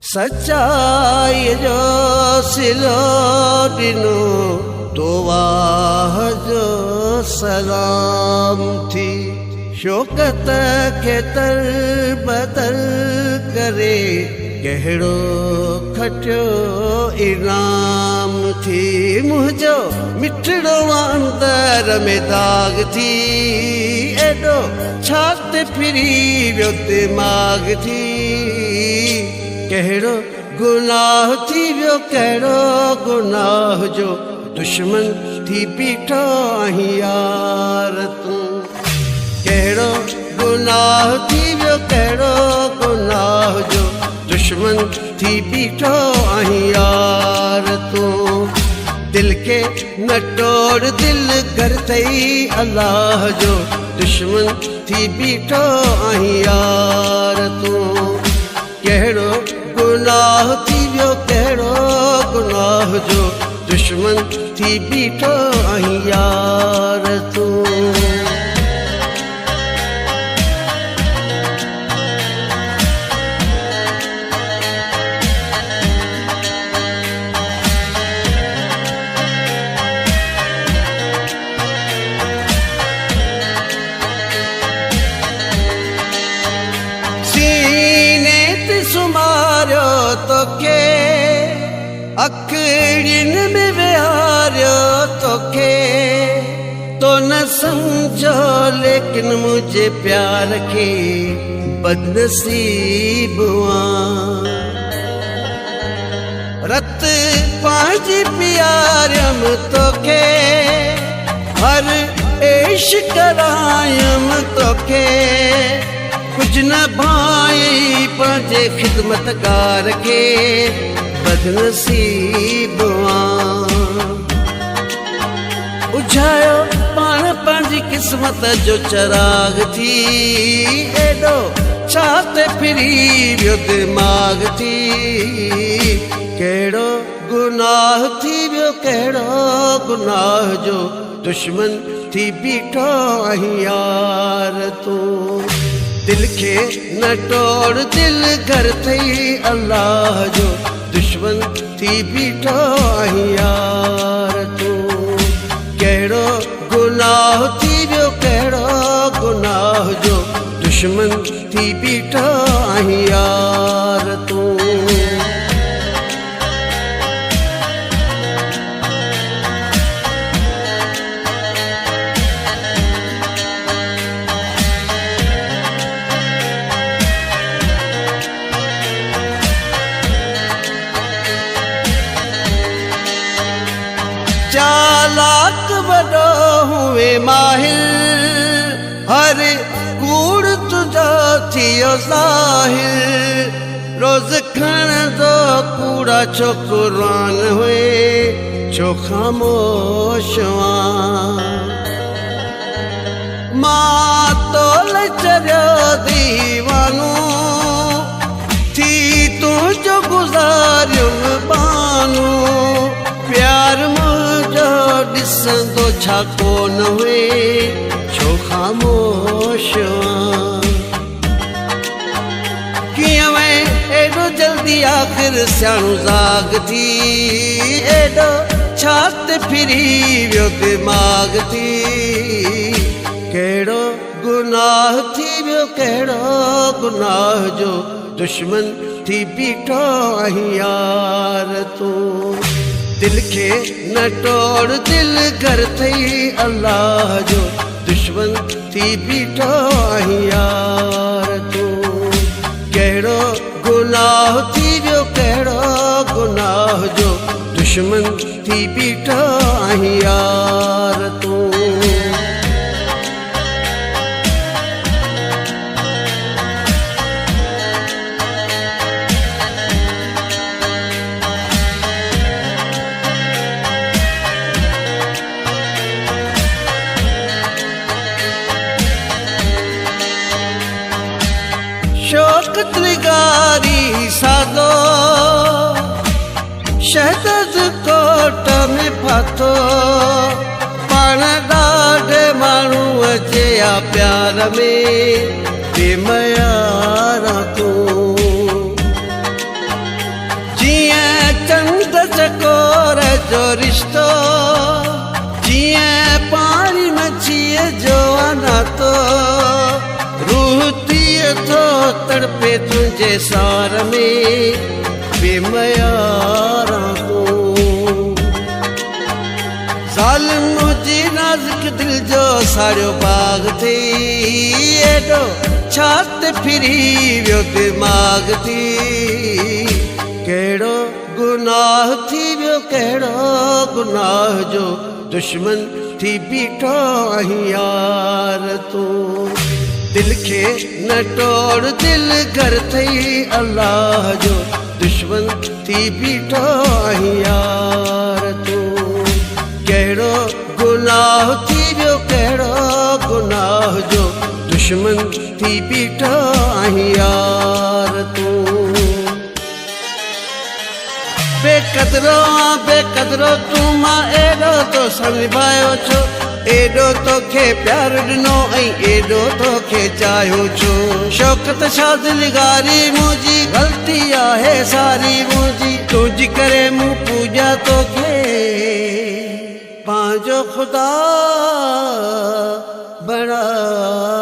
सच्चाई जो सिलो ॾिनो तो वाह जो सलाम थी। शौकत खे तर बदल करे कहिड़ो खटियो इनाम थी। मुंहिंजो मिठड़ो अंदर में दाग थी, एॾो छा ते फिरी वियो दिमाग़ थी। कहिड़ो गुनाह थी वियो, कहिड़ो गुनाह जो दुश्मन थी बीठो आहीं यार तूं। कहिड़ो गुनाह थी वियो, कहिड़ो गुनाह जो दुश्मन थी बीठो आहीं यार तूं। दिल के न तोड़, दिल घर अथई अल्लाह जो दुश्मन थी बीठो आहीं यार तूं। कहिड़ो गुनाह थी वियो, कहिड़ो गुनाह जो दुश्मन थी बीठो आहीं यार तूं। सुमारियो तोखे अखड़ियुनि में विहारियो तोखे, तो न समझो लेकिन मुझे प्यार के बदनसीब रत पंहिंजी प्यारम तोखे, हर ऐश करायम तोखे। कुछ न भाई पंहिंजे खिदमतगार के बदनसीब उझायो पाण पंहिंजी किस्मत जो चराग थी। एॾो छा ते फिरी वियो दिमाग़ थी। कहिड़ो गुनाह थी वियो, कहिड़ो गुनाह जो दुश्मन थी बीठो आहीं यार तूं। दिल के न तोड़, दिल घर अथई अल्लाह जो दुश्मन थी बीठो आहीं यार तूं। कहिड़ो गुनाह थी वियो, कहिड़ो गुनाह जो दुश्मन थी बीठो आहीं यार तूं। चालाक वॾो हुए माहिर, हर कूड़ तुझो थियो ज़ाहिर। रोज़ खणंदो कूड़ा छो क़ुरान हुए छो ख़ामोश मां तोल चरियो दीवानो थी तुंहिंजो गुज़ारियो बानो। प्यार मुंहिंजो ॾिसंदो छा कोन हुए छो ख़ामोश कीअं वए एॾो जल्दी आख़िर सियाणो ज़ाग थी। एॾो छा ते फिरी वियो दिमाग़ थी। कहिड़ो गुनाह थी वियो, कहिड़ो गुनाह जो दुश्मन थी बीठो आहीं यार तूं। दिल के न तोड़, दिल घर अथई अल्लाह जो दुश्मन थी बीठो आहीं यार तूं। कहिड़ो गुनाह थी वियो, कहिड़ो गुनाह जो दुश्मन थी बीठो आहीं यार तूं। शौकत निगारी सादो शहद कोट में फाथो, पाण ॾाढे माण्हूअ जे आ प्यार में बेमयार तूं। चकोर जो रिश्तो जिए पानी मछीअ जो नातो रूह थिए थो तड़पे तुंहिंजे सार में बेमयारा तूं ज़ालिम मुंहिंजी नाज़ुक दिल जो साड़ियो बाग़ थी एॾो छा ते फिरी वियो दिमाग़ थी कहिड़ो गुनाह थी वियो कहिड़ो गुनाह जो दुश्मन थी बीठो आहीं यार तूं दिल खे न तोड़ दिल घर थई अल्लाह जो दुश्मन थी बीठो आहीं यार तूं कहिड़ो गुनाह थी वियो कहिड़ो गुनाह जो दुश्मन थी बीठो आहीं यार तूं बेकदरो तूं मां एॾो तो निभायो छो एॾो तोखे प्यार ॾिनो ऐं एॾो तोखे चाहियो छो शौक़त शादिलगारी मुंहिंजी ग़लती आहे सारी मुंहिंजी तुंहिंजी करे मूं पूॼा तोखे पंहिंजो ख़ुदा बणायो